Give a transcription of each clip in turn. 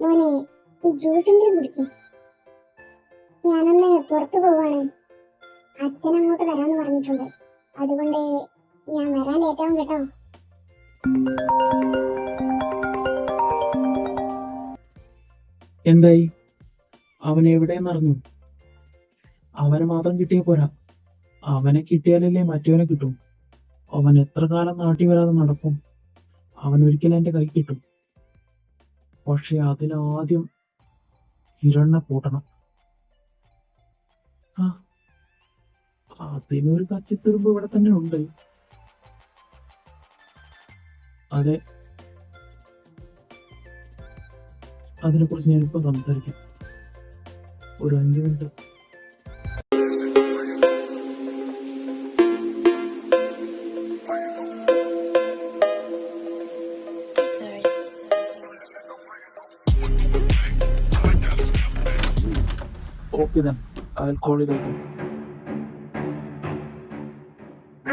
മോനെ, ഈ ജ്യൂസെങ്കിലും കുടിക്ക്. ഞാനൊന്ന് പുറത്തു പോവാണ്. അച്ഛൻ അങ്ങോട്ട് വരാന്ന് പറഞ്ഞിട്ടുണ്ട്. അതുകൊണ്ട് ഞാൻ വരാൻ ലേറ്റാവും കേട്ടോ. എന്തായി? അവൻ എവിടെയെന്നറിഞ്ഞു? അവനെ മാത്രം കിട്ടിയ പോരാ, അവനെ കിട്ടിയാലല്ലേ മറ്റവനെ കിട്ടും. അവൻ എത്ര കാലം നാട്ടി വരാതെ നടക്കും? അവൻ ഒരിക്കലും എന്റെ കൈ കിട്ടും. പക്ഷെ അതിനാദ്യം കിരണിനെ പൂട്ടണം. ആ, അതിനൊരു കച്ചിത്തുരുമ്പ് ഇവിടെ തന്നെ ഉണ്ട്. അതെ, അതിനെക്കുറിച്ച് ഞാനിപ്പോ സംസാരിക്കാം. ഒരു 5 minute. Okay then, I'll call you later.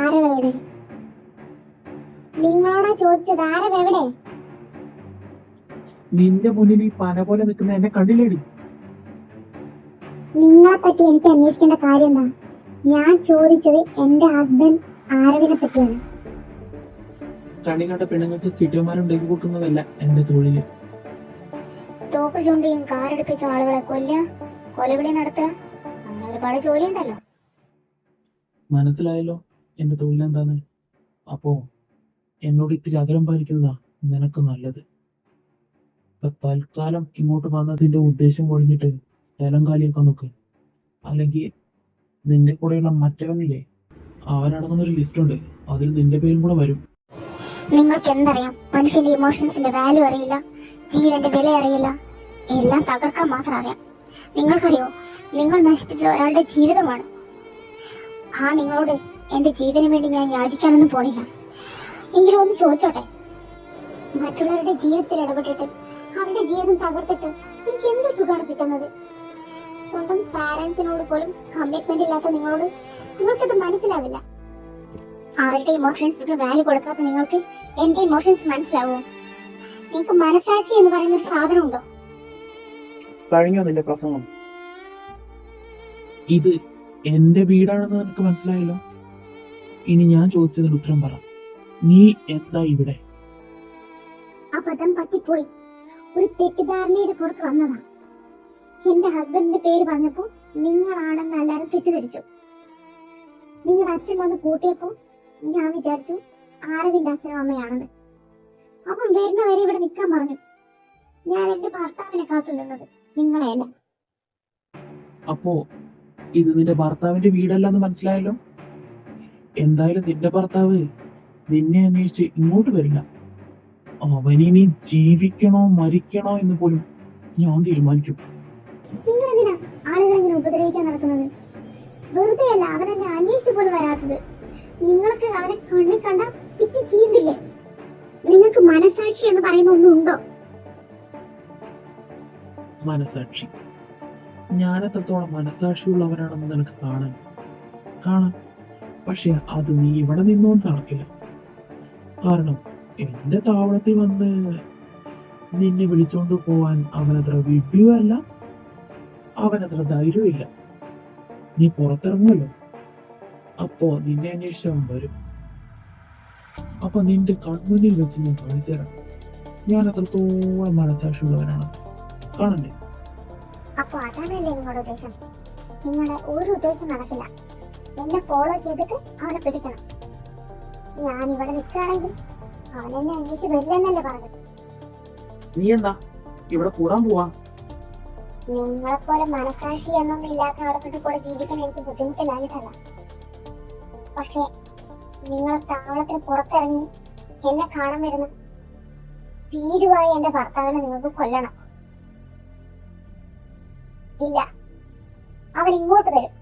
ആരവെവിടെ? നിങ്ങളോടാ ചോദിച്ചത്, ആരവെവിടെ? നിന്റെ മുന്നിൽ ഈ പന പോലെ നിൽക്കുന്ന എന്നെ കണ്ടില്ലേടി? നിങ്ങളെ പറ്റി എനിക്ക് അന്വേഷിക്കേണ്ട കാര്യം എന്താ? ഞാൻ ചോദിച്ചത് എന്റെ ഹസ്ബൻഡ് ആരവിനെ പറ്റിയാണ്. കണി കണ്ട പെണ്ണുങ്ങൾക്ക് കിട്ടിയമാരുണ്ടാക്കി കൊടുക്കുന്നതല്ല എന്റെ തൊഴില്. തോക്ക് ചൂണ്ടിയും കാറെടുപ്പിച്ച ആളുകളെ കൊലവിളി നടത്തുക, അങ്ങനെ ഒരുപാട് ജോലി ഉണ്ടല്ലോ. മനസ്സിലായല്ലോ എന്റെ തൊഴിലെന്താന്ന്. അപ്പോ എന്നോട് ഇത്തിരി അകലം പാലിക്കുന്നതാ നിനക്ക് നല്ലത്. ഇപ്പൊ തൽക്കാലം ഇങ്ങോട്ട് വന്നതിന്റെ ഉദ്ദേശം ഒഴിഞ്ഞിട്ട് സ്ഥലം കാലിയൊക്കെ നോക്ക്. അല്ലെങ്കിൽ നിന്റെ കൂടെയുള്ള മറ്റവനില്ലേ, അവനടങ്ങുന്നൊരു ലിസ്റ്റ് ഉണ്ട്, അതിൽ നിന്റെ പേരും കൂടെ വരും. നിങ്ങൾക്ക് എന്തറിയാം? മനുഷ്യന്റെ ഇമോഷൻസിന്റെ വാല്യൂ അറിയില്ല, ജീവന്റെ വില അറിയില്ല, എല്ലാം തകർക്കാൻ മാത്രം അറിയാം. നിങ്ങൾക്കറിയോ, നിങ്ങൾ നശിപ്പിച്ച ഒരാളുടെ ജീവിതമാണ്. നിങ്ങളോട് എന്റെ ജീവന് വേണ്ടി ഞാൻ യാചിക്കാനൊന്നും പോണില്ല. എങ്കിലും ഒന്ന് ചോദിച്ചോട്ടെ, മറ്റുള്ളവരുടെ ജീവിതത്തിൽ ഇടപെട്ടിട്ട് അവരുടെ ജീവിതം തകർത്തിട്ട് എനിക്ക് എന്ത് സുഖമാണ് കിട്ടുന്നത്? സ്വന്തം പാരന്റ്സിനോട് പോലും കമ്മിറ്റ്മെന്റ് ഇല്ലാത്ത നിങ്ങൾക്കത് മനസ്സിലാവില്ല. അവരുടെ ഇമോഷൻസിന് വാല്യൂ കൊടുക്കാത്ത നിങ്ങൾക്ക് എന്റെ ഇമോഷൻസ് മനസ്സിലാവോ? നിങ്ങൾക്ക് മനസാക്ഷി എന്ന് പറയുന്ന ഒരു സാധനം ഉണ്ടോ? കഴിഞ്ഞോ നിന്റെ പ്രസംഗം? ഇത് എന്റെ വീടാണെന്ന് നിനക്ക് മനസ്സിലായല്ലോ. ഇനി ഞാൻ ചോദിച്ചതിന് ഉത്തരം പറ. നീ എന്താ ഇവിടെ? അബദ്ധം പറ്റിപ്പോയി. ഒരു തെറ്റിദ്ധാരണയുടെ പുറത്ത് വന്നതാ. എന്റെ ഹസ്ബൻഡിന്റെ പേര് പറഞ്ഞപ്പോ നിങ്ങളാണെന്ന് എല്ലാരും തെറ്റിദ്ധരിച്ചു. നിങ്ങളുടെ അച്ഛൻ വന്ന് കൂട്ടിയപ്പോ ഞാൻ വിചാരിച്ചു ആരവിന്റെ അച്ഛനും അമ്മയാണെന്ന്. അവൻ വരുന്നവരെ ഇവിടെ നിൽക്കാൻ പറഞ്ഞു. ഞാൻ എന്റെ ഭർത്താവിനെ കാത്തു നിന്നത്, നിങ്ങളെയല്ല. അപ്പോ ഇത് നിന്റെ ഭർത്താവിന്റെ വീടല്ലെന്ന് മനസ്സിലായല്ലോ. എന്തായാലും നിന്റെ ഭർത്താവ് നിന്നെ അന്വേഷിച്ച് ഇങ്ങോട്ട് വരില്ല. അവനിനി ജീവിക്കണോ മരിക്കണോ എന്ന് പോലും ഞാൻ തീരുമാനിക്കും. നിങ്ങൾ എന്തിനാ ആളുകളെ ഇങ്ങനെ ഉപദ്രവിക്കാൻ നടക്കുന്നത്? വെറുതെ അല്ല അവൻ എന്നെ അന്വേഷിച്ചു പോലും വരാത്തത്. നിങ്ങൾക്ക് അവനെ കണ്ണിൽ കണ്ട പിച്ച് ചീന്തില്ലേ? നിങ്ങൾക്ക് മനസാക്ഷി എന്ന് പറയുന്ന ഒന്നുണ്ടോ? മനസാക്ഷി? ഞാൻ എത്രത്തോളം മനസാക്ഷിയുള്ളവനാണെന്ന് നിനക്ക് കാണാം. പക്ഷെ അത് നീ ഇവിടെ നിന്നുകൊണ്ട് നടക്കില്ല. കാരണം എന്റെ താവളത്തിൽ വന്ന് നിന്നെ വിളിച്ചോണ്ട് പോവാൻ അവനത്ര വിഡ്ഢിയുമല്ല, അവനത്ര ധൈര്യമില്ല. നീ പുറത്തിറങ്ങുമല്ലോ, അപ്പോ നിന്നെ അന്വേഷിച്ചവൻ വരും. അപ്പൊ നിന്റെ കൺമുന്നിൽ വെച്ച് ഞാൻ കാണിച്ചുതരാം ഞാൻ എത്രത്തോളം മനസാക്ഷിയുള്ളവനാണ്. കാണണ്ടേ? അപ്പൊ അതാണല്ലേ നിങ്ങളുടെ ഉദ്ദേശം? നിങ്ങളുടെ ഒരു ഉദ്ദേശം നടക്കില്ല. എന്നെ ഫോളോ ചെയ്തിട്ട് അവനെ പിടിക്കണം. ഞാൻ ഇവിടെ നിൽക്കുകയാണെങ്കിൽ അവൻ എന്നെ അന്വേഷിച്ച് വരില്ലെന്നല്ലേ പറഞ്ഞത്? നീ എന്താ ഇവിടെ കൂടാൻ പോവാ? നിങ്ങളെപ്പോലെ മനസാക്ഷി എന്നൊന്നും ഇല്ലാത്ത ആളുകളുടെ കൂടെ ജീവിക്കാൻ എനിക്ക് ബുദ്ധിമുട്ടില്ലാഞ്ഞിട്ടല്ല. പക്ഷെ നിങ്ങൾ താവളത്തിന് പുറത്തിറങ്ങി എന്നെ കാണാൻ വരുന്ന ഭീരുവായ എന്റെ ഭർത്താവിനെ നിങ്ങൾക്ക് കൊല്ലണം. ഇല്ല, അവൻ ഇങ്ങോട്ട് വരും.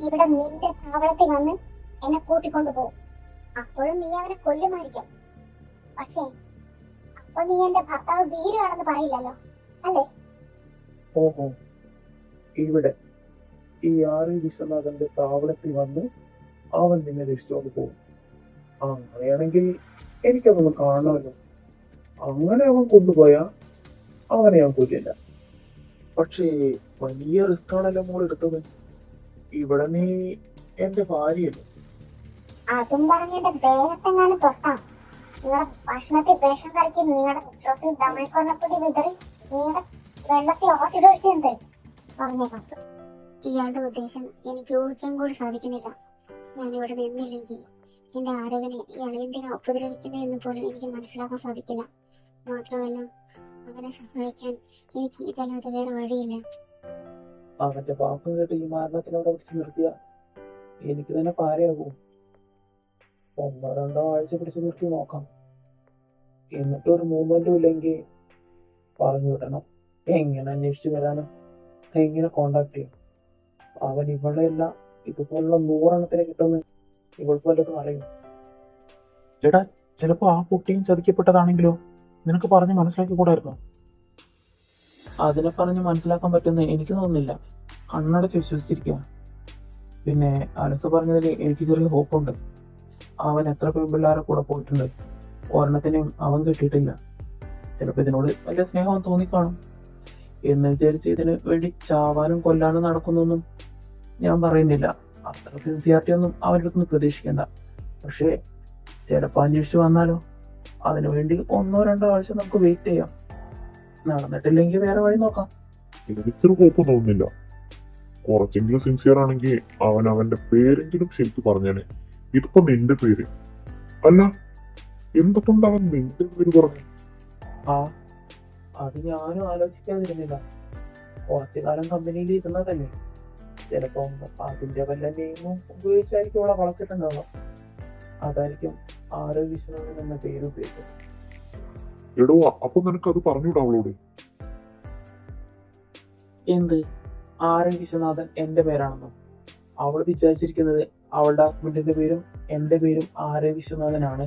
ഇവിടെ നിന്റെ താവളത്തിൽ വന്ന് എന്നെ കൂട്ടിക്കൊണ്ടു പോകും. അപ്പോഴും നീ അവനെ കൊല്ലുമായിരിക്കും. പക്ഷേ അപ്പൊ നീ എന്റെ ഭർത്താവ് ഭീരുവാണെന്ന് പറയില്ലല്ലോ, അല്ലേ? ഓഹോ, ഇവിടെ ഈ വിശ്വനാഥന്റെ താവളത്തിൽ വന്ന് അവൻ നിന്നെ രക്ഷിച്ചോണ്ട് പോകും. അങ്ങനെയാണെങ്കിൽ എനിക്കതൊന്ന് കാണണമല്ലോ. അങ്ങനെ അവൻ കൊണ്ടുപോയാ അവനെ ഞാൻ കൊല്ലില്ല. പക്ഷേ വലിയ റിസ്ക് ആണല്ലോ മോൾ എടുത്തത്. ഇവിടെ നീ എന്റെ ഭാര്യയല്ലേ? അതും പറഞ്ഞെന്റെ ദേഹത്തെങ്ങാനും തൊട്ടാ നിങ്ങളുടെ ഭക്ഷണത്തിൽ വിഷം കലക്കി നിങ്ങളുടെ ഡ്രസ്സിൽ തമിഴ്ക്കൊന്നപ്പൊടി വിതറി നിങ്ങളുടെ വെള്ളത്തിൽ ഓസിഡ് ഒഴിച്ചിട്ടുണ്ട് പറഞ്ഞേക്കാം. ഇയാളുടെ ഉദ്ദേശം എനിക്ക് ഊഹിക്കാൻ കൂടി സാധിക്കുന്നില്ല. ഞാനിവിടെ നിന്നില്ലെങ്കിൽ എന്റെ ആരവനെ ഇയാൾ എന്തിനാ ഉപദ്രവിക്കുന്നത് എന്ന് പോലും എനിക്ക് മനസ്സിലാക്കാൻ സാധിക്കില്ല. മാത്രമല്ല അവനെ സഹായിക്കാൻ എനിക്ക് ഇതല്ലാതെ വേറെ വഴിയില്ല. അവന്റെ വാക്കും കേട്ട് ഈ മരണത്തിനോട് പിടിച്ച് നിർത്തിയ എനിക്ക് തന്നെ പാരയാകും. 1-2 ആഴ്ച പിടിച്ച് നിർത്തി നോക്കാം. എന്നിട്ട് ഒരു മൂവ്മെന്റും ഇല്ലെങ്കിൽ പറഞ്ഞു വിടണം. എങ്ങനെ അന്വേഷിച്ചു വരാനും എങ്ങനെ കോണ്ടാക്ട് ചെയ്യും? അവൻ ഇവളെയല്ല ഇതുപോലുള്ള 100 കിട്ടുന്ന ഇവൾക്ക് വല്ലതും അറിയും. എടാ, ചിലപ്പോ ആ കുട്ടിയും ചതിക്കപ്പെട്ടതാണെങ്കിലോ? നിനക്ക് പറഞ്ഞ് മനസ്സിലാക്കി കൂടായിരുന്നോ? അതിനെ പറഞ്ഞ് മനസ്സിലാക്കാൻ പറ്റുന്ന എനിക്ക് തോന്നുന്നില്ല. കണ്ണടച്ച് വിശ്വസിച്ചിരിക്കുക. പിന്നെ അലസ് പറഞ്ഞതിൽ എനിക്ക് ചെറിയ ഹോപ്പുണ്ട്. അവൻ എത്ര പെൺപിള്ളേരെ കൂടെ പോയിട്ടുണ്ട്, ഒരെണ്ണത്തിനെയും അവൻ കിട്ടിയിട്ടില്ല. ചിലപ്പോൾ ഇതിനോട് വലിയ സ്നേഹം തോന്നിക്കാണും. എന്ന് വിചാരിച്ച് ഇതിന് വേണ്ടി ചാവാനും കൊല്ലാനും നടക്കുന്നൊന്നും ഞാൻ പറയുന്നില്ല. അത്ര സിൻസിയാരിറ്റി ഒന്നും അവൻ്റെ അടുത്തുനിന്ന് പ്രതീക്ഷിക്കണ്ട. പക്ഷേ ചിലപ്പോൾ അന്വേഷിച്ച് വന്നാലോ? അതിനുവേണ്ടി 1-2 ആഴ്ച നമുക്ക് വെയിറ്റ് ചെയ്യാം. നടന്നിട്ടില്ലെങ്കിൽ വേറെ വഴി നോക്കാം. എനിക്കൊരു കുഴപ്പം തോന്നുന്നില്ല. കുറച്ചെങ്കിലും സിൻസിയർ ആണെങ്കിൽ അവൻ അവന്റെ പേരെങ്കിലും ശരിക്കും പറഞ്ഞേനെ. ഇതിപ്പോ നിന്റെ പേര് അല്ല, എന്തുകൊണ്ട് അവൻ നിന്റെ പേര് പറഞ്ഞു? അത് ഞാനും ആലോചിക്കാതിരുന്നില്ല. കുറച്ചു കാലം കമ്പനിയിൽ ഇരുന്നതല്ലേ. ചിലപ്പോ അതിന്റെ വല്ല നെയിമും ഉപയോഗിച്ചായിരിക്കും അവളെ വളച്ചിട്ടുണ്ടാവുക. അതായിരിക്കും ആരോഗ്യ വിശ്വനാഥൻ എന്ന പേര് ഉപയോഗിച്ചത്. എടോ, അപ്പൊ നിനക്ക് അത് പറഞ്ഞൂടാ അവളോട്? എന്ത് ആരോഗ്യ വിശ്വനാഥൻ എന്റെ പേരാണെന്നോ? അവൾ വിചാരിച്ചിരിക്കുന്നത് അവളുടെ ഹസ്ബൻഡിന്റെ പേരും എന്റെ പേരും ആരോഗ്യ വിശ്വനാഥനാണ്,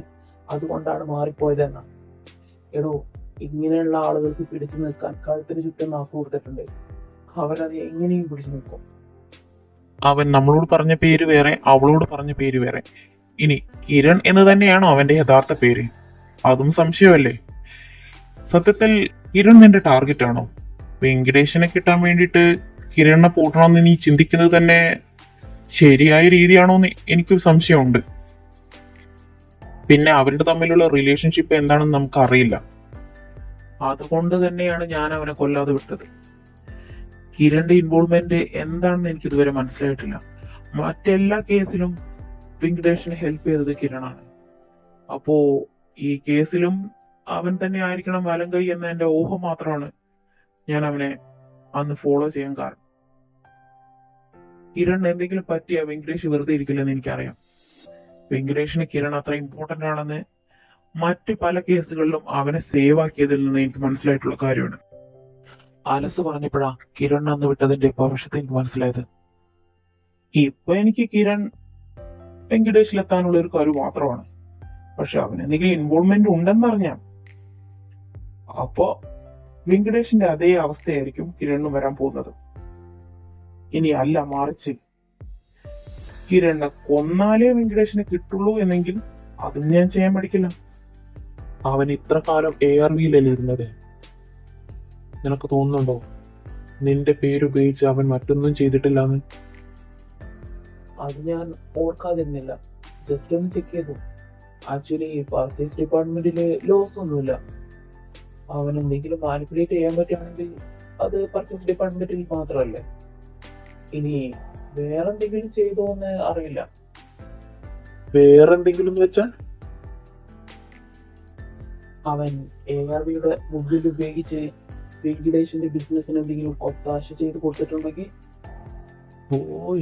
അതുകൊണ്ടാണ് മാറിപ്പോയതെന്ന. എടോ, ഇങ്ങനെയുള്ള ആളുകൾക്ക് പിടിച്ചു നിൽക്കാൻ കഴുത്തിന് ചുറ്റും നാക്ക് കൊടുത്തിട്ടുണ്ട്. അവരത് എങ്ങനെയും പിടിച്ചു നിൽക്കും. അവൻ നമ്മളോട് പറഞ്ഞ പേര് വേറെ, അവളോട് പറഞ്ഞ പേര് വേറെ. ഇനി കിരൺ എന്ന് തന്നെയാണോ അവന്റെ യഥാർത്ഥ പേര്? അതും സംശയമല്ലേ. സത്യത്തിൽ കിരൺ നിന്റെ ടാർഗറ്റ് ആണോ? വെങ്കടേശനെ കിട്ടാൻ വേണ്ടിയിട്ട് കിരണിനെ പൂട്ടണമെന്ന് നീ ചിന്തിക്കുന്നത് തന്നെ ശരിയായ രീതിയാണോ എന്ന് എനിക്കൊരു സംശയമുണ്ട്. പിന്നെ അവരുടെ തമ്മിലുള്ള റിലേഷൻഷിപ്പ് എന്താണെന്ന് നമുക്ക് അറിയില്ല. അതുകൊണ്ട് തന്നെയാണ് ഞാൻ അവനെ കൊല്ലാതെ വിട്ടത്. കിരണിന്റെ ഇൻവോൾവ്മെന്റ് എന്താണെന്ന് എനിക്ക് ഇതുവരെ മനസ്സിലായിട്ടില്ല. മറ്റെല്ലാ കേസിലും വെങ്കടേഷിനെ ഹെൽപ്പ് ചെയ്തത് കിരണാണ്. അപ്പോ ഈ കേസിലും അവൻ തന്നെ ആയിരിക്കണം വലം കൈ എന്ന എന്റെ ഊഹം മാത്രമാണ് ഞാൻ അവനെ അന്ന് ഫോളോ ചെയ്യാൻ കാരണം. കിരൺ എന്തെങ്കിലും പറ്റിയ വെങ്കടേഷ് വെറുതെ ഇരിക്കില്ലെന്ന് എനിക്കറിയാം. വെങ്കടേഷിന് കിരൺ അത്ര ഇമ്പോർട്ടന്റ് ആണെന്ന് മറ്റ് പല കേസുകളിലും അവനെ സേവ് ആക്കിയതിൽ നിന്ന് എനിക്ക് മനസ്സിലായിട്ടുള്ള കാര്യമാണ്. അലസ് പറഞ്ഞപ്പോഴാ കിരൺ അന്ന് വിട്ടതിന്റെ ഭവിഷ്യത്ത് എനിക്ക് മനസ്സിലായത്. ഇപ്പൊ എനിക്ക് കിരൺ വെങ്കടേഷിലെത്താനുള്ള ഒരു കാര്യം മാത്രമാണ്. പക്ഷെ അവന് എന്തെങ്കിലും ഇൻവോൾവ്മെന്റ് ഉണ്ടെന്നറിഞ്ഞാൽ അപ്പോ വെങ്കടേഷിന്റെ അതേ അവസ്ഥയായിരിക്കും കിരണിന് വരാൻ പോകുന്നത്. ഇനി അല്ല, മറിച്ച് കിരണിനെ കൊന്നാലേ വെങ്കടേഷിനെ കിട്ടുള്ളൂ എന്നെങ്കിൽ അതും ഞാൻ ചെയ്യാൻ പഠിക്കില്ല. അവൻ ഇത്ര കാലം ARVയിലല്ലേ ഇരുന്നത്. നിനക്ക് തോന്നുന്നുണ്ടോ നിന്റെ പേരുപയോഗിച്ച് അവൻ മറ്റൊന്നും ചെയ്തിട്ടില്ലാന്ന്? അത് ഞാൻ ഓർക്കാതിരുന്നില്ല. ജസ്റ്റ് ഒന്ന് ചെക്ക് ചെയ്തു. ആക്ച്വലി പർച്ചേസ് ഡിപ്പാർട്ട്മെന്റില് ലോസ് ഒന്നുമില്ല. അവൻ എന്തെങ്കിലും മാനിപ്പുലേറ്റ് ചെയ്യാൻ പറ്റുകയാണെങ്കിൽ അത് പർച്ചേസ് ഡിപ്പാർട്ട്മെന്റിൽ മാത്രമല്ലേ. ഇനി വേറെന്തെങ്കിലും ചെയ്തോ എന്ന് അറിയില്ല. വേറെന്തെങ്കിലും എന്ന് വെച്ചാൽ? അവൻ ARVയുടെ മുമ്പിൽ ഉപയോഗിച്ച് വെങ്കടേഷിന്റെ ബിസിനസ്സിന് എന്തെങ്കിലും ഒത്താശ ചെയ്ത് കൊടുത്തിട്ടുണ്ടെങ്കിൽ? ഓ,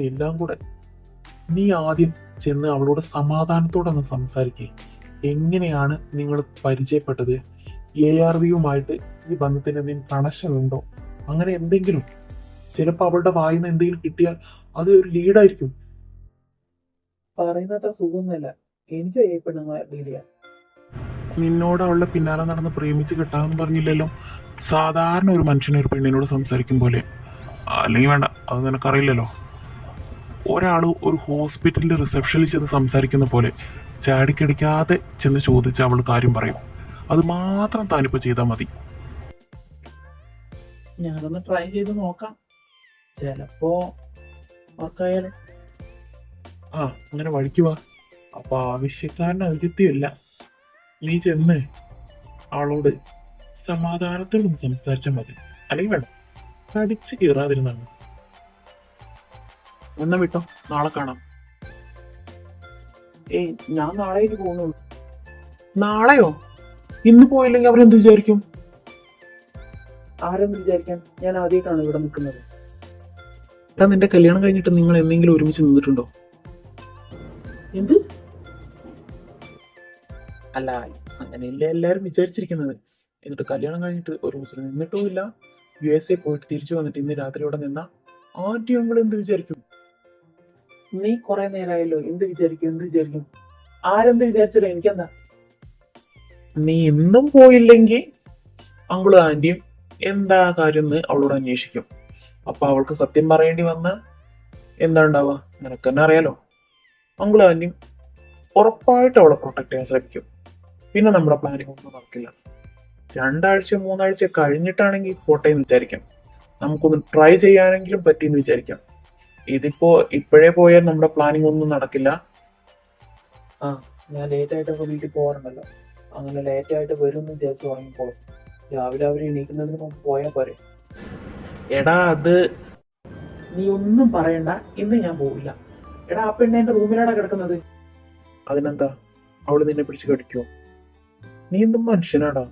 എല്ലാം കൂടെ. നീ ആദ്യം ചെന്ന് അവളോട് സമാധാനത്തോടെ ഒന്ന് സംസാരിക്കേ. എങ്ങനെയാണ് നിങ്ങൾ പരിചയപ്പെട്ടത്? ARVയുമായിട്ട് ഈ ബന്ധത്തിന് എന്തെങ്കിലും കണക്ഷൻ ഉണ്ടോ? അങ്ങനെ എന്തെങ്കിലും. ചിലപ്പോൾ അവളുടെ വായിൽ നിന്ന് എന്തെങ്കിലും കിട്ടിയാൽ അത് ഒരു ലീഡായിരിക്കും. പറയുന്നത്ര സുഖമൊന്നുമല്ല. എനിക്ക് ഏർപ്പെടുന്ന ഡീൽ ചെയ്യാൻ. നിന്നോട് അവളുടെ പിന്നാലെ നടന്ന് പ്രേമിച്ച് കിട്ടാമെന്ന് പറഞ്ഞില്ലല്ലോ. സാധാരണ ഒരു മനുഷ്യനെ ഒരു പെണ്ണിനോട് സംസാരിക്കും പോലെ. അല്ലെങ്കിൽ വേണ്ട, അത് നിനക്കറിയില്ലല്ലോ. ഒരാൾ ഒരു ഹോസ്പിറ്റലിൽ റിസപ്ഷനിൽ ചെന്ന് സംസാരിക്കുന്ന പോലെ ചാടിക്കടിക്കാതെ ചെന്ന് ചോദിച്ച് അവൾ കാര്യം പറയും. അത് മാത്രം താനിപ്പോൾ ചെയ്താൽ മതി. ഞാനൊന്ന് ട്രൈ ചെയ്ത് നോക്കാം, ചിലപ്പോ വർക്കായാലും. ആ അങ്ങനെ വഴിക്കുവാ. അപ്പൊ ആവശ്യക്കാരന് ഔചിത്യമില്ല. നീ ചെന്ന് അവളോട് സമാധാനത്തോടും സംസാരിച്ചാൽ മതി. അല്ലെങ്കിൽ വേണം കടിച്ചു കീറാതിരുന്നാണ്. എന്നാ വിട്ടോ, നാളെ കാണാം. ഏയ് ഞാൻ നാളെ ഇത് പോകുന്നുള്ളൂ. നാളെയോ? ഇന്ന് പോയില്ലെങ്കിൽ അവരെന്ത് വിചാരിക്കും? ആരെന്ന് വിചാരിക്കാൻ, ഞാൻ ആദ്യമായിട്ടാണ് ഇവിടെ നിൽക്കുന്നത്. എടാ, നിന്റെ കല്യാണം കഴിഞ്ഞിട്ട് നിങ്ങൾ എന്തെങ്കിലും ഒരുമിച്ച് നിന്നിട്ടുണ്ടോ? എന്ത്? അല്ല, അങ്ങനെയല്ല എല്ലാരും വിചാരിച്ചിരിക്കുന്നത്. എന്നിട്ട് കല്യാണം കഴിഞ്ഞിട്ട് ഒരു ദിവസം നിന്നിട്ടുമില്ല, USA പോയിട്ട് തിരിച്ചു വന്നിട്ട് ഇന്ന് രാത്രി ഇവിടെ നിന്ന ആദ്യം ഞങ്ങൾ എന്ത് വിചാരിക്കും? നീ കുറെ നേരമായല്ലോ, എന്ത് വിചാരിക്കും? ആരെന്ത് വിചാരിച്ചല്ലോ, എനിക്കെന്താ? നീ എന്നും പോയില്ലെങ്കിൽ അങ്കിളും ആന്റിയും എന്താ കാര്യം എന്ന് അവളോട് അന്വേഷിക്കും. അപ്പൊ അവൾക്ക് സത്യം പറയേണ്ടി വന്ന എന്താ ഉണ്ടാവുക? നിനക്ക് തന്നെ അറിയാലോ. അങ്കിളും ആന്റിയും ഉറപ്പായിട്ട് അവളെ പ്രൊട്ടക്ട് ചെയ്യാൻ ശ്രമിക്കും. പിന്നെ നമ്മുടെ പ്ലാനിങ് ഒന്നും നടക്കില്ല. 2 ആഴ്ച 3 ആഴ്ച കഴിഞ്ഞിട്ടാണെങ്കിൽ പോട്ടെ എന്ന് വിചാരിക്കാം. നമുക്കൊന്ന് ട്രൈ ചെയ്യാനെങ്കിലും പറ്റിയെന്ന് വിചാരിക്കാം. ഇതിപ്പോ ഇപ്പോഴേ പോയാൽ നമ്മുടെ പ്ലാനിങ് ഒന്നും നടക്കില്ല. ആ, ഞാൻ ലേറ്റ് ആയിട്ടൊക്കെ വീട്ടിൽ പോകാറുണ്ടല്ലോ, അങ്ങനെ ലേറ്റ് ആയിട്ട് വരുമെന്ന് വിചാരിച്ചു തുടങ്ങിക്കോളും. രാവിലെ അവർ എണീക്കുന്നതിന് മുമ്പ് പോയാൽ പോരെ. എടാ, അത് നീ ഒന്നും പറയണ്ട, ഇന്ന് ഞാൻ പോവില്ല. എടാ, ആ പെണ്ണ് എന്റെ റൂമിലാടാ കിടക്കുന്നത്. അതിനെന്താ, അവള് നിന്നെ പിടിച്ച് കടിക്കോ? നീ എന്തും മനുഷ്യനാടാ.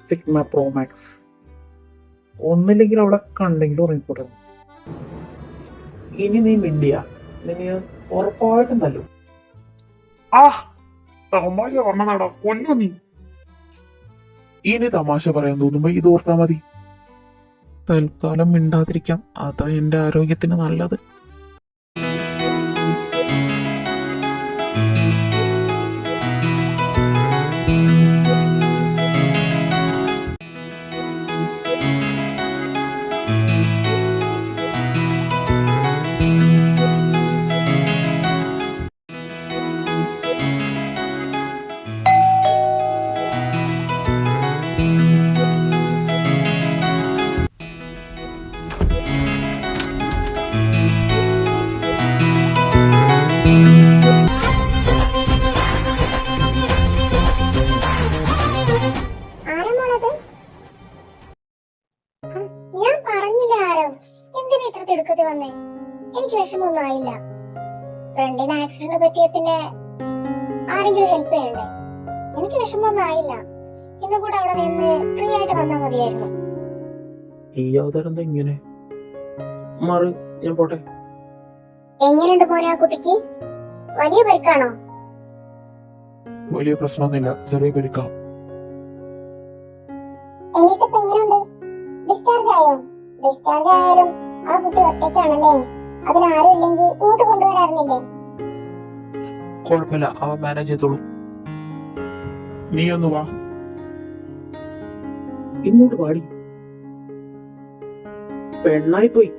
Sigma Pro Max. ഒന്നില്ലെങ്കിൽ അവളെ കണ്ടെങ്കിലും ഉറങ്ങിക്കൂടെ. ഇനി നീ മിണ്ടിയ നിന്നെ ഞാൻ ഉറപ്പായിട്ടും തല്ലും. തമാശ പറഞ്ഞതാടാ, കൊല്ലോ നീ. ഇനി തമാശ പറയാൻ തോന്നുമ്പോ ഇത് ഓർത്താ മതി. തൽക്കാലം മിണ്ടാതിരിക്കാം, അതാ എന്റെ ആരോഗ്യത്തിന് നല്ലത്. ആരാ മോളത്? ഞാൻ പറഞ്ഞില്ല ആരോ, എന്തിനാ ഇത്ര തിടുക്കത്തിൽ വന്നേ? എനിക്ക് വിഷമൊന്നും ആയില്ല. ഫ്രണ്ടിന് ആക്സിഡന്റ് പറ്റിയ പിന്നെ ആരെങ്കിലും ഹെൽപ്പ് ചെയ്യണ്ടേ? എനിക്ക് വിഷമൊന്നും ആയില്ല. ഇന്നും കൂടെ അവിടെ നിന്ന് ഫ്രീ ആയിട്ട് വന്നാൽ മതിയായിരുന്നു. ഈ അവതാരം എന്താ ഇങ്ങനെ? മാറി, ഞാൻ പോട്ടെ. എങ്ങനെയുണ്ട് മോനെ ആ കുട്ടിക്ക്? വലിയ പരിക്കാണോ? വലിയ പ്രശ്നമൊന്നുമില്ല, ചെറിയ പെരുക്കാം. എന്നിട്ടിപ്പോ എങ്ങനെയുണ്ട്? ഡിസ്ചാർജ് ആയോ? ഡിസ്ചാർജ് ആയാലും ആ കുട്ടി ഒറ്റയ്ക്കാണല്ലേ? അതിനാരും ഇല്ലെങ്കിൽ ഇങ്ങോട്ട് കൊണ്ടുവരാറുന്നില്ലേ? കുഴപ്പമില്ല, അവൻ മാനേജ് ചെയ്തോളൂ. നീ ഒന്ന് വാ. ഇങ്ങോട്ട് പാടി. പെണ്ണായി പോയി.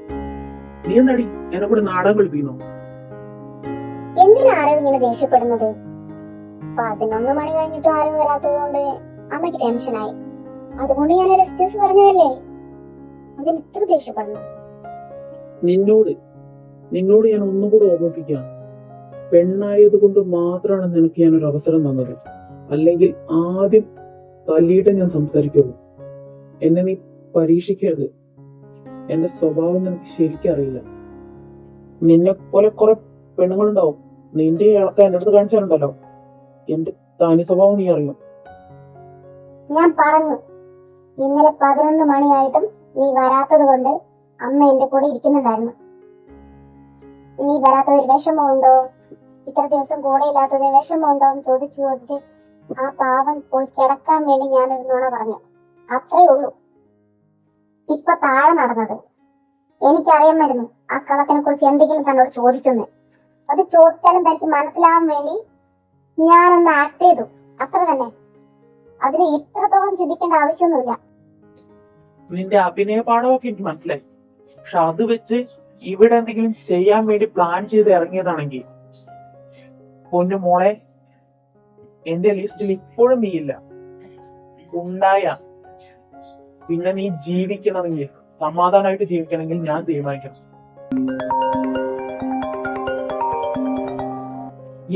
നീ എന്താടി എന്നെ കൂടെ നാടകം കളിപ്പിക്കുന്നോ? എന്തിനാ ആരും ഇങ്ങനെ ദേഷ്യപ്പെടുന്നത്? 11 മണി കഴിഞ്ഞിട്ട് ആരും വരാത്തത് കൊണ്ട് അമ്മയ്ക്ക് ടെൻഷനായി. അതുകൊണ്ട് ഞാനൊരു എക്സ്ക്യൂസ് പറഞ്ഞതല്ലേ, അതിന് ഇത്ര ദേഷ്യപ്പെടണം? നിന്നോട് ഞാൻ ഒന്നുകൂടെ ഓർമ്മിപ്പിക്കാം. പെണ്ണായത് കൊണ്ട് മാത്രമാണ് നിനക്ക് ഞാനൊരു അവസരം തന്നത്. അല്ലെങ്കിൽ ആദ്യം തല്ലിയിട്ട് ഞാൻ സംസാരിക്കുള്ളൂ. എന്നെ നീ പരീക്ഷിക്കരുത്. എന്റെ സ്വഭാവം നിനക്ക് ശരിക്കും അറിയില്ല. നിന്നെ പോലെ കുറെ പെണ്ണുങ്ങളുണ്ടാവും, നിന്റെ ഇളക്കം എന്റെ അടുത്ത് കാണിച്ചാലുണ്ടല്ലോ, എന്റെ തനി സ്വഭാവം നീ അറിയും. ഞാൻ പറഞ്ഞു, ഇന്നലെ 11 മണിയായിട്ടും നീ വരാത്തത് കൊണ്ട് അമ്മ എന്റെ കൂടെ ഇരിക്കുന്നുണ്ടായിരുന്നു. നീ വരാത്തതിൽ വിഷമമുണ്ടോ? ഇത്ര ദിവസം കൂടെ ഇല്ലാത്തതിൽ വിഷമമുണ്ടോ എന്ന് ചോദിച്ച് ആ പാവം പോയി കിടക്കാൻ വേണ്ടി ഞാനൊരു നുണ പറഞ്ഞു. അത്രേ ഉള്ളൂ. ഇപ്പൊ താഴെ നടന്നത് എനിക്കറിയാമായിരുന്നു. ആ കളത്തിനെ കുറിച്ച് എന്തെങ്കിലും തന്നോട് ചോദിക്കുന്നു. അത് ചോദിച്ചാലും തനിക്ക് മനസ്സിലാവാൻ വേണ്ടി ഞാനൊന്ന് ആക്ട് ചെയ്തു, അത്ര തന്നെ. അതിന് ഇത്രത്തോളം ചിന്തിക്കേണ്ട ആവശ്യമൊന്നുമില്ല. നിന്റെ അഭിനയ പാഠമൊക്കെ എനിക്ക് മനസ്സിലായി. പക്ഷെ അത് വെച്ച് ഇവിടെ എന്തെങ്കിലും ചെയ്യാൻ വേണ്ടി പ്ലാൻ ചെയ്ത് ഇറങ്ങിയതാണെങ്കിൽ പൊന്നു മോളെ, എന്റെ ലിസ്റ്റിൽ ഇപ്പോഴും നീയില്ല. ഉണ്ടായ പിന്നെ നീ ജീവിക്കണമെങ്കിൽ, സമാധാനമായിട്ട് ജീവിക്കണമെങ്കിൽ ഞാൻ തീരുമാനിക്കണം.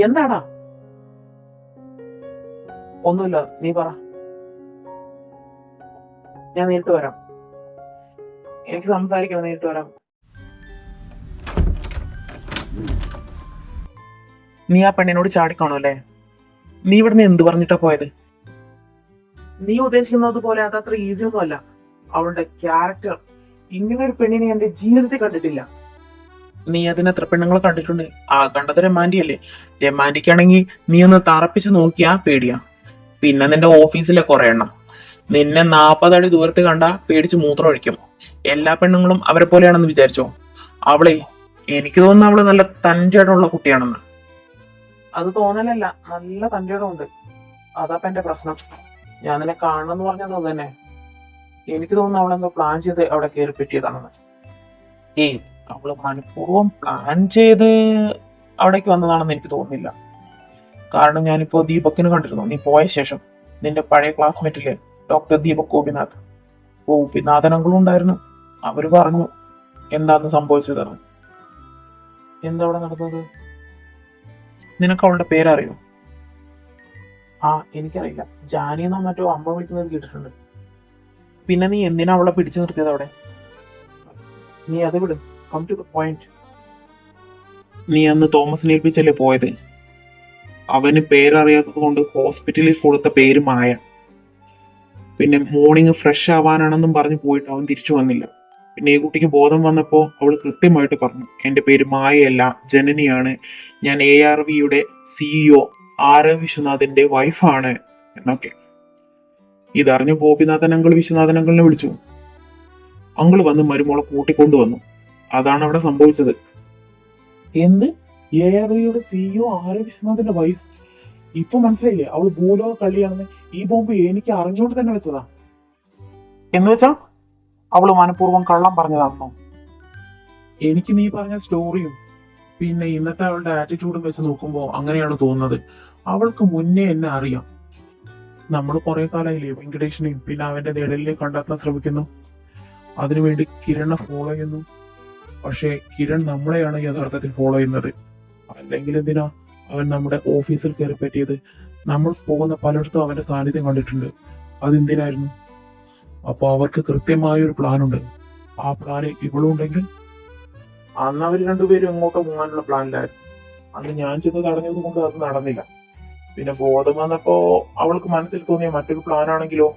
എന്താടാ? ഒന്നുമില്ല, നീ പറ. ഞാൻ നേരിട്ട് വരാം. എനിക്ക് സംസാരിക്കണം, നേരിട്ട് വരാം. നീ ആ പെണ്ണിനോട് ചാടിക്കാണോ അല്ലേ? നീ ഇവിടുന്ന് എന്ത് പറഞ്ഞിട്ടാ പോയത്? നീ ഉദ്ദേശിക്കുന്നത് പോലെ അതത്ര ഈസി ഒന്നും അല്ല. അവളുടെ ക്യാരക്ടർ, ഇങ്ങനെ ഒരു പെണ്ണിനെ എന്റെ ജീവിതത്തിൽ കണ്ടിട്ടില്ല. നീ അതിന് എത്ര പെണ്ണുങ്ങളെ കണ്ടിട്ടുണ്ട്? ആ കണ്ടത് രമാൻഡി അല്ലേ? രമാൻഡിക്ക് ആണെങ്കിൽ നീ ഒന്ന് തറപ്പിച്ച് നോക്കിയാ പേടിയാ. പിന്നെ നിന്റെ ഓഫീസിലെ കുറെ എണ്ണം നിന്നെ 40 അടി ദൂരത്ത് കണ്ടാ പേടിച്ച് മൂത്രം ഒഴിക്കും. എല്ലാ പെണ്ണുങ്ങളും അവരെ പോലെയാണെന്ന് വിചാരിച്ചോ? അവളെ, എനിക്ക് തോന്നുന്നു അവള് നല്ല തൻ്റെ ഇടമുള്ള കുട്ടിയാണെന്ന്. അത് തോന്നലല്ല, നല്ല തൻ്റെ ഇടമുണ്ട്. അതാപ്പ എന്റെ പ്രശ്നം. ഞാൻ നിന്നെ കാണണമെന്ന് പറഞ്ഞത് തന്നെ. എനിക്ക് തോന്നുന്നു അവളെന്തോ പ്ലാൻ ചെയ്ത് അവിടെ കയറി പറ്റിയതാണെന്ന്. ഏയ്, അവള് മനഃപൂർവ്വം പ്ലാൻ ചെയ്ത് അവിടേക്ക് വന്നതാണെന്ന് എനിക്ക് തോന്നുന്നില്ല. കാരണം ഞാനിപ്പോ ദീപക്കിന് കണ്ടിരുന്നു. നീ പോയ ശേഷം നിന്റെ പഴയ ക്ലാസ്മേറ്റില് ഡോക്ടർ ദീപക് ഗോപിനാഥൻ അങ്കിളും ഉണ്ടായിരുന്നു. അവര് പറഞ്ഞു എന്താന്ന് സംഭവിച്ചതെന്ന്. എന്താ അവിടെ നടന്നത്? നിനക്ക് അവളുടെ പേരറിയോ? ആ, എനിക്കറിയില്ല. ജാനിന്നോ മറ്റോ അമ്മ വിളിക്കുന്നത് കേട്ടിട്ടുണ്ട്. പിന്നെ നീ എന്തിനാ അവളെ പിടിച്ചു നിർത്തിയത് അവിടെ? നീ അത് വിട്, കം ടു ദ പോയിന്റ്. നീ അന്ന് തോമസിനെ ഏൽപ്പിച്ചല്ലേ പോയത്? അവന് പേരറിയാത്തത് കൊണ്ട് ഹോസ്പിറ്റലിൽ കൊടുത്ത പേര് മായ. പിന്നെ മോർണിംഗ് ഫ്രഷ് ആവാനാണെന്നും പറഞ്ഞ് പോയിട്ട് അവൻ തിരിച്ചു വന്നില്ല. പിന്നെ ഈ കുട്ടിക്ക് ബോധം വന്നപ്പോൾ അവൾ കൃത്യമായിട്ട് പറഞ്ഞു, എന്റെ പേര് മായയല്ല, ജനനിയാണ്. ഞാൻ ARVയുടെ CEO ആരവ് വിശ്വനാഥിന്റെ വൈഫാണ് എന്നൊക്കെ. ഇതറിഞ്ഞ ഗോപിനാഥൻ അങ്കിൾ വിശ്വനാഥൻ അങ്കിളിനെ വിളിച്ചു. അങ്കിൾ വന്ന് മരുമോളെ കൂട്ടിക്കൊണ്ടുവന്നു. അതാണ് അവിടെ സംഭവിച്ചത്. എന്ത്? ARVയുടെ CEO ആരവ് വിശ്വനാഥിന്റെ വൈഫ്? ഇപ്പൊ മനസ്സിലായില്ലേ അവള് ഭൂലോക കളിയാണെന്ന്? ഈ ബോംബ് എനിക്ക് അറിഞ്ഞുകൊണ്ട് തന്നെ വെച്ചതാ. എന്ന് വെച്ചാ അവള് മനഃപൂർവ്വം കള്ളം പറഞ്ഞതാണോ? എനിക്ക് നീ പറഞ്ഞ സ്റ്റോറിയും പിന്നെ ഇന്നത്തെ അവളുടെ ആറ്റിറ്റ്യൂഡും വെച്ച് നോക്കുമ്പോ അങ്ങനെയാണ് തോന്നുന്നത്. അവൾക്ക് മുന്നേ എന്നെ അറിയാം. നമ്മൾ കുറെ കാലമായില്ലേ വെങ്കടേഷിനെയും പിന്നെ അവന്റെ നിഴലിനെ കണ്ടെത്താൻ ശ്രമിക്കുന്നു. അതിനുവേണ്ടി കിരണിനെ ഫോളോ ചെയ്യുന്നു. പക്ഷെ കിരൺ നമ്മളെയാണ് യഥാർത്ഥത്തിൽ ഫോളോ ചെയ്യുന്നത്. അല്ലെങ്കിൽ എന്തിനാ അവൻ നമ്മുടെ ഓഫീസിൽ കയറി പറ്റിയത്? നമ്മൾ പോകുന്ന പലയിടത്തും അവന്റെ സാന്നിധ്യം കണ്ടിട്ടുണ്ട്. അതെന്തിനായിരുന്നു? അപ്പൊ അവർക്ക് കൃത്യമായ ഒരു പ്ലാൻ ഉണ്ട്. ആ പ്ലാന് ഇവളും ഉണ്ടെങ്കിൽ അന്ന് അവർ രണ്ടുപേരും എങ്ങോട്ടോ പോകാനുള്ള പ്ലാനിലായിരുന്നു. അന്ന് ഞാൻ ചെന്ന് തടഞ്ഞത് കൊണ്ട് അത് നടന്നില്ല. പിന്നെ ബോധം വന്നപ്പോ അവൾക്ക് മനസ്സിൽ തോന്നിയ മറ്റൊരു പ്ലാൻ ആണെങ്കിലോ,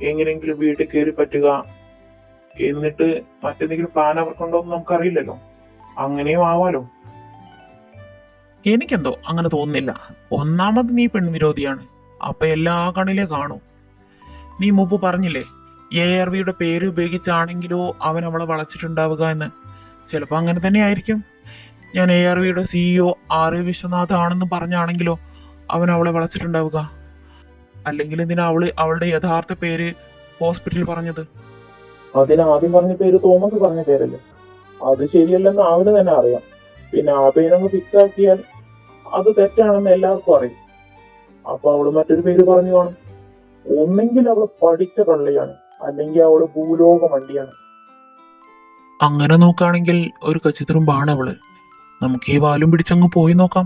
എങ്ങനെയെങ്കിലും വീട്ടിൽ കയറി പറ്റുക, എന്നിട്ട് മറ്റെന്തെങ്കിലും പ്ലാൻ അവർക്കുണ്ടോ എന്ന് നമുക്കറിയില്ലല്ലോ. അങ്ങനെയും ആവാലോ. എനിക്കെന്തോ അങ്ങനെ തോന്നുന്നില്ല. ഒന്നാമത് നീ പെൺവിരോധിയാണ്. അപ്പൊ എല്ലാ കണ്ണിലേ കാണൂ. നീ മുമ്പ് പറഞ്ഞില്ലേ ARVയുടെ പേര് ഉപയോഗിച്ചാണെങ്കിലോ അവൻ അവളെ വളച്ചിട്ടുണ്ടാവുക എന്ന്. ചിലപ്പോ അങ്ങനെ തന്നെ ആയിരിക്കും. ഞാൻ ARVയുടെ CEO ആരവ് വിശ്വനാഥ് ആണെന്ന് പറഞ്ഞാണെങ്കിലോ അവൻ അവളെ വളച്ചിട്ടുണ്ടാവുക. അല്ലെങ്കിൽ എന്തിനാ അവളുടെ യഥാർത്ഥ പേര് ഹോസ്പിറ്റലിൽ പറഞ്ഞത്? അതിന് ആദ്യം പറഞ്ഞ പേര് തോമസ് പറഞ്ഞ പേരല്ലേ? അത് ശരിയല്ലെന്ന് അവന് തന്നെ അറിയാം. പിന്നെ ആ പേരങ്ങ് ഫിക്സ് ആക്കിയാൽ അത് തെറ്റാണെന്ന് എല്ലാവർക്കും അറിയും. അപ്പൊ അവള് മറ്റൊരു പേര് പറഞ്ഞു കാണും. ഒന്നെങ്കിൽ അവള് പഠിച്ച കള്ളിയാണ്, അല്ലെങ്കിൽ അവള് ഭൂലോക മണ്ടിയാണ്. അങ്ങനെ നോക്കുകയാണെങ്കിൽ ഒരു കച്ചിത്തുറുമ്പാണ് അവള്. നമുക്ക് ഈ വാലും പിടിച്ചങ്ങ് പോയി നോക്കാം.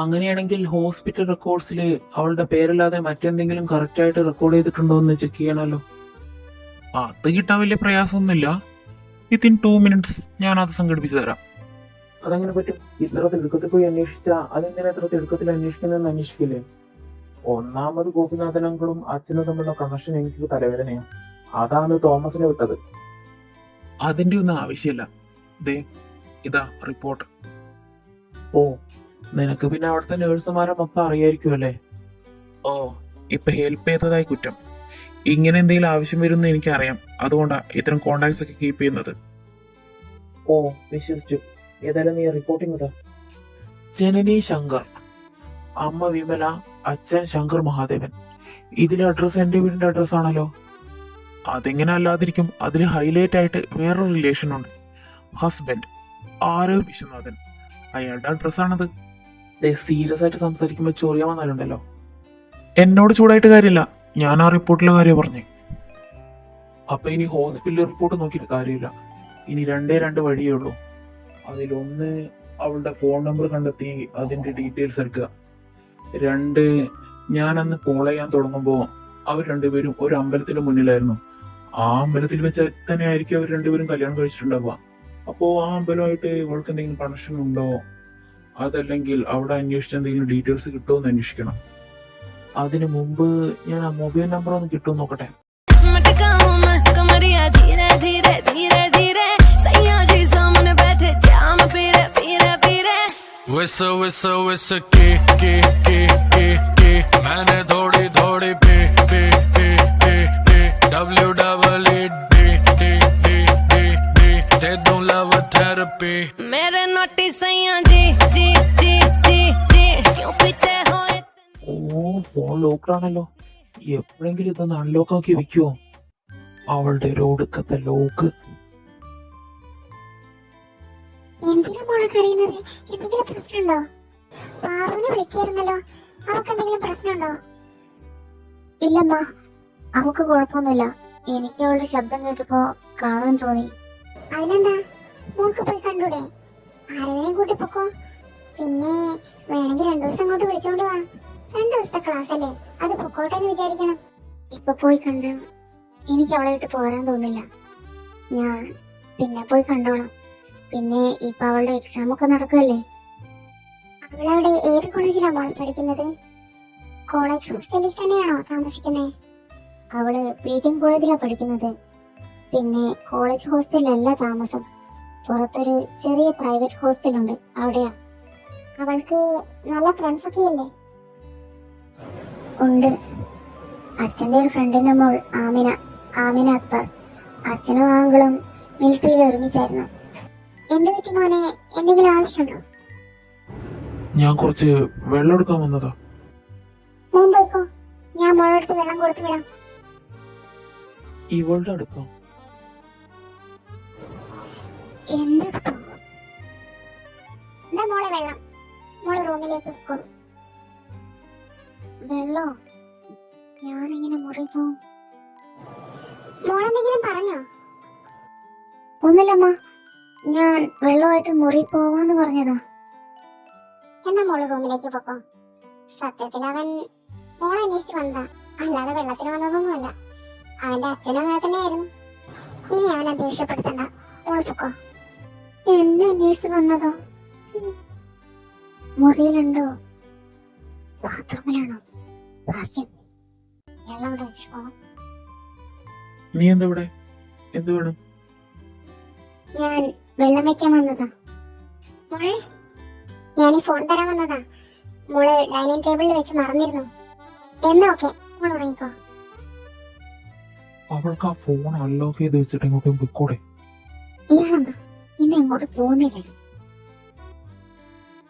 അങ്ങനെയാണെങ്കിൽ ഹോസ്പിറ്റൽ റെക്കോർഡ്സിൽ അവളുടെ പേരല്ലാതെ മറ്റെന്തെങ്കിലും കറക്റ്റ് ആയിട്ട് റെക്കോർഡ് ചെയ്തിട്ടുണ്ടോ എന്ന് ചെക്ക് ചെയ്യണമല്ലോ. അത് കിട്ടാൻ വലിയ പ്രയാസമൊന്നുമില്ല. വിത്തിൻ 2 minutes ഞാൻ അത് സംഘടിപ്പിച്ചു തരാം. അതങ്ങനെ പറ്റും? ഇത്ര തിടുക്കത്തിൽ പോയി അന്വേഷിച്ചാ അതെന്തിനാ ഇത്ര തിടുക്കത്തിൽ അന്വേഷിക്കുന്നതെന്ന് അന്വേഷിക്കില്ലേ? ഒന്നാമത് ഗോപിനാഥൻ അങ്കിളും അച്ഛനും തമ്മിലുള്ള കണക്ഷൻ എനിക്ക് തലവേദനയാണ്. അതാണ് തോമസിനെ വിട്ടത്. അതിന്റെ ഒന്നും ആവശ്യമില്ല. ദേ ഇതാ റിപ്പോർട്ട്. ഓ, നിനക്ക് പിന്നെ അവിടുത്തെ നേഴ്സുമാരെ മൊത്തം അറിയായിരിക്കുമല്ലേ? ഓ, ഇപ്പൊ ഹെൽപ്പ് ചെയ്തതായി കുറ്റം. ഇങ്ങനെ എന്തെങ്കിലും ആവശ്യം വരുമെന്ന് എനിക്കറിയാം. അതുകൊണ്ടാ ഇത്തരം കോണ്ടാക്ട്സ് ഒക്കെ കീപ്പ് ചെയ്യുന്നത്. ഓ, വിശ്വസിച്ചു. ഏതായാലും നീ റിപ്പോർട്ടിംഗ് ഇതാ. ജനനി ശങ്കർ, അമ്മ വിമല, അച്ഛൻ ശങ്കർ മഹാദേവൻ. ഇതിലെ അഡ്രസ് എന്റെ വീടിന്റെ അഡ്രസ് ആണല്ലോ. അതെങ്ങനെ അല്ലാതിരിക്കും? അതിൽ ഹൈലൈറ്റ് ആയിട്ട് വേറൊരു റിലേഷൻ ഉണ്ട്. ഹസ്ബൻഡ് ആരവ് വിശ്വനാഥൻ, അയാളുടെ അഡ്രസ്സാണത്. സീരിയസ് ആയിട്ട് സംസാരിക്കുമ്പോൾ ചൊറിയാൻ വന്നാലുണ്ടല്ലോ. എന്നോട് ചൂടായിട്ട് കാര്യമില്ല. ഞാൻ ആ റിപ്പോർട്ടിലെ കാര്യം പറഞ്ഞേ. അപ്പൊ ഇനി ഹോസ്പിറ്റൽ റിപ്പോർട്ട് നോക്കിയിട്ട് കാര്യമില്ല. ഇനി രണ്ട് വഴിയേ ഉള്ളൂ. അതിലൊന്ന് അവളുടെ ഫോൺ നമ്പർ കണ്ടെത്തി അതിന്റെ ഡീറ്റെയിൽസ് എടുക്കുക. 2, ഞാൻ അന്ന് കോൾ ചെയ്യാൻ തുടങ്ങുമ്പോൾ അവർ രണ്ടുപേരും ഒരു അമ്പലത്തിന് മുന്നിലായിരുന്നു. ആ അമ്പലത്തിൽ വെച്ച് തന്നെ ആയിരിക്കും അവർ രണ്ടുപേരും കല്യാണം കഴിച്ചിട്ടുണ്ടാവുക. അപ്പോ ആ അമ്പലമായിട്ട് ഇവൾക്ക് എന്തെങ്കിലും കണക്ഷൻ ഉണ്ടോ, അതല്ലെങ്കിൽ അവിടെ അന്വേഷിച്ച എന്തെങ്കിലും ഡീറ്റെയിൽസ് കിട്ടുമോ എന്ന് അന്വേഷിക്കണം. അതിനു മുമ്പ് ഞാൻ ആ മൊബൈൽ നമ്പർ ഒന്ന് കിട്ടുമോ നോക്കട്ടെ. मटकाऊं मैं कमरिया धीरे धीरे धीरे धीरे सैया जी सामने बैठे जाम पीरे पीरे पीरे Whistle whistle whistle के मैंने थोड़ी थोड़ी पी दे दूं लव थेरेपी मेरे नोटी सैया जी जी जी जी जी क्यों पीते हो ഓ, ഫോൺ ലോക്കാണല്ലോ. എപ്പോഴെങ്കിലും ഇതൊന്ന് അൺലോക്ക് ആക്കി വെക്കുവോ? അവളുടെ ഒരു ഒടുക്കത്തെ ലോക്ക്. എന്തിനാ മോളെ കരയുന്നത്? എന്തെങ്കിലും പ്രശ്നമുണ്ടോ? പാറുവിനെ വിളിക്കായിരുന്നല്ലോ, അവൾക്ക് എന്തെങ്കിലും പ്രശ്നമുണ്ടോ? ഇല്ലമ്മ, അവൾക്ക് കുഴപ്പമൊന്നുമില്ല. എനിക്ക് അവളുടെ ശബ്ദം കേട്ടപ്പോ കാണാൻ തോന്നി. അതിനെന്താ, മോൾക്ക് പോയി കണ്ടൂടെ? ആരെങ്കിലും കൂട്ടി പൊക്കോ. പിന്നെ വേണമെങ്കിൽ 2 ദിവസം അങ്ങോട്ട് വിളിച്ചോണ്ട് വാ. 2 ദിവസത്തെ ക്ലാസ് അല്ലേ, അത് പൊക്കോട്ടെ എന്ന് വിചാരിക്കണം. ഇപ്പൊ പോയി കണ്ട് എനിക്ക് അവളെ വിട്ട് പോരാൻ തോന്നില്ല. ഞാൻ പിന്നെ പോയി കണ്ടോളാം. പിന്നെ ഇപ്പൊ അവളുടെ എക്സാം ഒക്കെ നടക്കുമല്ലേ. അവളവിടെ ഏത് കോളേജിലാണ് മോൾ പഠിക്കുന്നത്? കോളേജ് ഹോസ്റ്റലിൽ തന്നെയാണോ താമസിക്കുന്നത്? അവള് PTM കോളേജിലാണ് പഠിക്കുന്നത്. പിന്നെ കോളേജ് ഹോസ്റ്റലിലല്ല താമസം, പുറത്തൊരു ചെറിയ പ്രൈവറ്റ് ഹോസ്റ്റലുണ്ട്, അവിടെയാ. അവൾക്ക് നല്ല ഫ്രണ്ട്സ് ഒക്കെ അല്ലേ? ഉണ്ട്. അച്ഛൻ്റെ ഒരു ഫ്രണ്ടിന്റെ മോൾ ആമിന അക്തർ. അച്ഛനും ആങ്കളും മിലിറ്ററിയിൽ ഒരുമിച്ചായിരുന്നു. എന്ത് പറ്റി മോനെ, എന്തെങ്കിലും ആവശ്യമുണ്ടോ? ഞാൻ കുറച്ച് വെള്ളം എടുക്കാൻ വന്നതാ. മോൻ പോയിക്കോ, ഞാൻ മോളെടുത്ത് വെള്ളം കൊടുത്തു വിടാം. ഇവളുടെ അടുപ്പം എന്റെ അടുത്തോ? എന്താ മോളെ വെള്ളം, മോള് റൂമിലേക്ക് വെക്കോ. വെള്ളോ? ഞാനെങ്ങനെ മുറി പോവും? മോളെന്തെങ്കിലും പറഞ്ഞോ? ഒന്നുമില്ലമ്മ, ഞാൻ വെള്ളമായിട്ട് മുറി പോവാന്ന് പറഞ്ഞതാ. എന്നാ മോള് റൂമിലേക്ക് പൊക്കോ. സത്യത്തിൽ അവൻ മോളെ അന്വേഷിച്ച് വന്നതാ, അല്ലാതെ വെള്ളത്തിന് വന്നതൊന്നുമല്ല. അവന്റെ അച്ഛനും അങ്ങനെ തന്നെയായിരുന്നു. ഇനി അവനെ ദേഷ്യപ്പെടുത്തണ്ട, മോള് പൊക്കോ. എന്നെ അന്വേഷിച്ച് വന്നതോ? മുറിയിലുണ്ടോ? ബാത്റൂമിലാണോ? ഭാഗ്യം, വെള്ളം ഇവിടെ വെച്ചിട്ട് പോകാം. നീ എന്താ ഇവിടെ? എന്ത് വേണം? ഞാൻ വെള്ളം വെക്കാൻ വന്നതാ. മോളെ, ഞാൻ ഈ ഫോൺ തരാൻ വന്നതാ. മോള് ഡൈനിങ് ടേബിളിൽ വെച്ച് മറന്നിരുന്നു. എന്നാ ഓക്കെ, മോള് ഉറങ്ങിക്കോ. അവൾക്ക് ആ ഫോൺ അൺലോക്ക് ചെയ്ത് വെച്ചിട്ട് എങ്ങോട്ടും പൊയ്ക്കൂടെ? ഇയാളെന്താ ഇന്ന് എങ്ങോട്ട് പോകുന്നില്ല?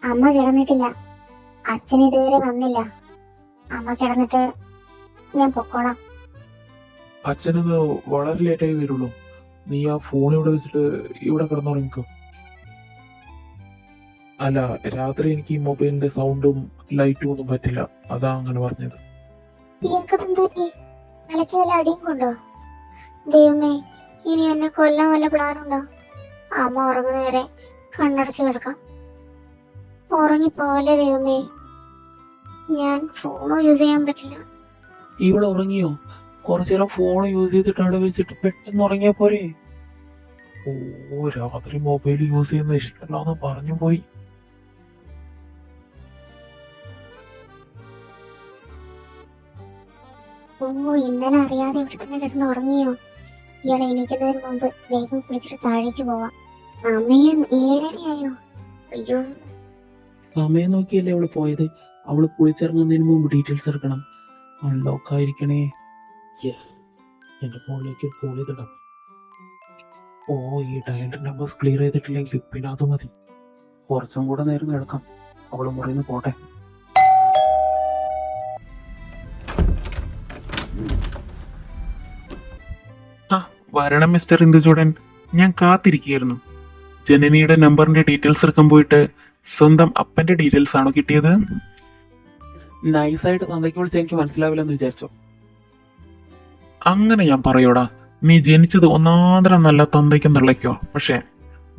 അമ്മ കിടന്നിട്ടില്ല, അച്ഛൻ ഇതുവരെ വന്നില്ല. അമ്മ കിടന്നിട്ട് ഞാൻ പൊക്കോളാം. അച്ഛനത് വളരെ ലേറ്റായി വരുള്ളൂ. നീ ആ ഫോൺ ഇവിടെ വെച്ചിട്ട് ഇവിടെ കിടന്നുറങ്ങിക്കോ. അല്ല, രാത്രി എനിക്ക് ഈ മൊബൈലിന്റെ സൗണ്ടും ലൈറ്റും ഒന്നും പറ്റില്ല, അതാ അങ്ങനെ പറഞ്ഞത്. ഇയാൾക്ക് പറ്റി തലയ്ക്ക് വല്ല അടിയും കൊണ്ടോ? ദൈവമേ, ഇനി എന്നെ കൊല്ലാൻ വല്ല പ്ലാനുണ്ടോ? അമ്മ ഉറങ്ങുന്നവരെ കണ്ണടച്ച് കിടക്കാം. ഉറങ്ങിപ്പോവല്ലേ ദൈവമേ, ഞാൻ ഫോണോ യൂസ് ചെയ്യാൻ പറ്റില്ല. ഇവിടെ ഉറങ്ങിയോ? കുറച്ചു നേരം ഫോൺ യൂസ് ചെയ്തിട്ട് അവിടെ വെച്ചിട്ട് പെട്ടെന്ന് ഉറങ്ങിയാ പോരെ? ഓ, രാത്രി മൊബൈൽ യൂസ് ചെയ്യുന്നത് ഇഷ്ടമല്ലാന്ന് പറഞ്ഞു പോയി. ഓ, ഇന്നലെ അറിയാതെ ഇവിടെ തന്നെ കിടന്ന് ഉറങ്ങിയോ? ഇയാളെ എണീക്കുന്നതിന് മുമ്പ് വേഗം കുളിച്ചിട്ട് താഴേക്ക് പോവാം. സമയം 7:30 അയ്യോ, സമയം നോക്കിയല്ലേ അവള് പോയത്. അവള് കുളിച്ചിറങ്ങുന്നതിന് മുമ്പ് ഡീറ്റെയിൽസ് എടുക്കണം. അൺലോക്ക് ആയിരിക്കണേ. യെസ്, എന്റെ ഫോണിലേക്ക് കോൾ ചെയ്തിടാം. ഓ, ഈ ഡയൽ നമ്പേഴ്സ് ക്ലിയർ ചെയ്തിട്ടില്ലെങ്കിൽ പിന്നെ അത് മതി. കുറച്ചും കൂടെ നേരം കിടക്കാം. അവള് മുറിന്ന് പോട്ടെ. വരണം മിസ്റ്റർ ഇന്ദുചൂടൻ, ഞാൻ കാത്തിരിക്കുകയായിരുന്നു. ജനനിയുടെ നമ്പറിന്റെ ഡീറ്റെയിൽസ് എടുക്കാൻ പോയിട്ട് സ്വന്തം അപ്പന്റെ ഡീറ്റെയിൽസ് ആണോ കിട്ടിയത്? നൈസായിട്ട് തന്തയ്ക്ക് വിളിച്ച് എനിക്ക് മനസ്സിലാവില്ലെന്ന് വിചാരിച്ചോ? അങ്ങനെ ഞാൻ പറയോടാ, നീ ജനിച്ചത് ഒന്നാന്തരം നല്ല തന്തയ്ക്കും തള്ളയ്ക്കോ, പക്ഷെ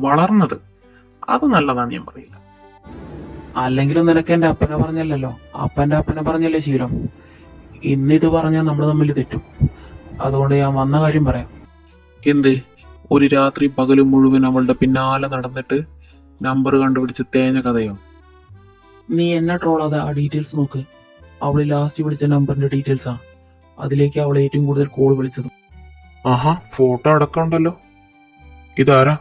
വളർന്നത് അത് നല്ലതാന്ന് ഞാൻ പറയില്ല. അല്ലെങ്കിലും നിനക്ക് എന്റെ അപ്പനെ പറഞ്ഞല്ലോ, അപ്പന്റെ അപ്പനെ പറഞ്ഞല്ലേ ശീലം. ഇന്നിത് പറഞ്ഞാൽ നമ്മൾ തമ്മിൽ തെറ്റും. അതുകൊണ്ട് ഞാൻ വന്ന കാര്യം പറയാം. എന്ത്? ഒരു രാത്രി പകലും മുഴുവൻ അവളുടെ പിന്നാലെ നടന്നിട്ട് നമ്പർ കണ്ടുപിടിച്ച് തേഞ്ഞ കഥയോ? നീ എന്നെ ട്രോളാതെ ആ ഡീറ്റെയിൽസ് നോക്ക്. അവള് ലാസ്റ്റ് വിളിച്ച നമ്പറിന്റെ ഡീറ്റെയിൽസാ. അതിലേക്ക് അവൾ ഏറ്റവും കൂടുതൽ കോൾ വിളിച്ചത്. ആഹാ, ഫോട്ടോ അടക്കമുണ്ടല്ലോ. ഇതാരാ?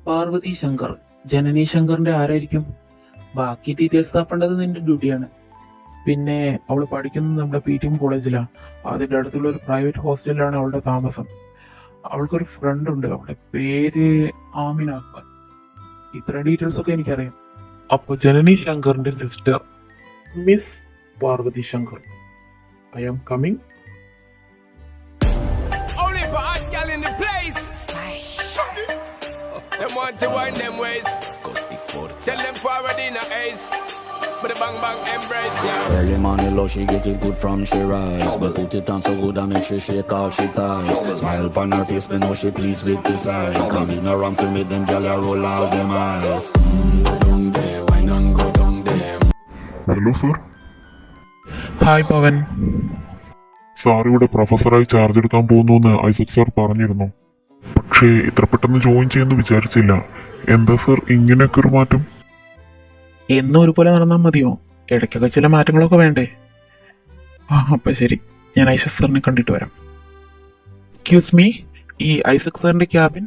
പാർവതി ശങ്കർ. ജനനി ശങ്കറിന്റെ ആരായിരിക്കും? ബാക്കി ഡീറ്റെയിൽസ് തപ്പേണ്ടത് നിന്റെ ഡ്യൂട്ടിയാണ്. പിന്നെ അവള് പഠിക്കുന്നത് നമ്മുടെ PTM കോളേജിലാണ്. അതിന്റെ അടുത്തുള്ള ഒരു പ്രൈവറ്റ് ഹോസ്റ്റലിലാണ് അവളുടെ താമസം. അവൾക്കൊരു ഫ്രണ്ട് ഉണ്ട്, അവളുടെ പേര് ആമിന അക്ബർ. ഇത്ര ഡീറ്റെയിൽസ് ഒക്കെ എനിക്കറിയാം. അപ്പൊ ജനനി ശങ്കറിന്റെ sister miss Parvathi Shankar. I am coming. Only for hot gal in the place. Them want to wind them ways. Tell them forward in a ace. But the bang bang embrace, yeah. Early morning love, she get it good from she rise. But put it on so good and make she shake all she ties. Smile upon her face, but know she pleased with this eyes. Come in around to make them gyal a roll out them eyes. Go down there, wine and go down there. Hello sir. Hi Pavan. Sir ഇവിടെ പ്രൊഫസറായി charge എടുക്കാൻ പോകുന്നു Isaac sir പറഞ്ഞിരുന്നു. പക്ഷേ ഇത്ര പെട്ടെന്ന് join ചെയ്യുമെന്ന് വിചാരിച്ചില്ല. എന്താ സർ ഇങ്ങനെയൊക്കെ ഒരു മാറ്റം? എന്നും ഒരുപോലെ നടന്നാൽ മതിയോ? ഇടയ്ക്കൊക്കെ ചില മാറ്റങ്ങളൊക്കെ വേണ്ടേ? അപ്പൊ ശരി, ഞാൻ ഐസക് സാറിനെ കണ്ടിട്ട് വരാം. എക്സ്ക്യൂസ് മീ, ഈ ഐസക് സാറിന്റെ ക്യാബിൻ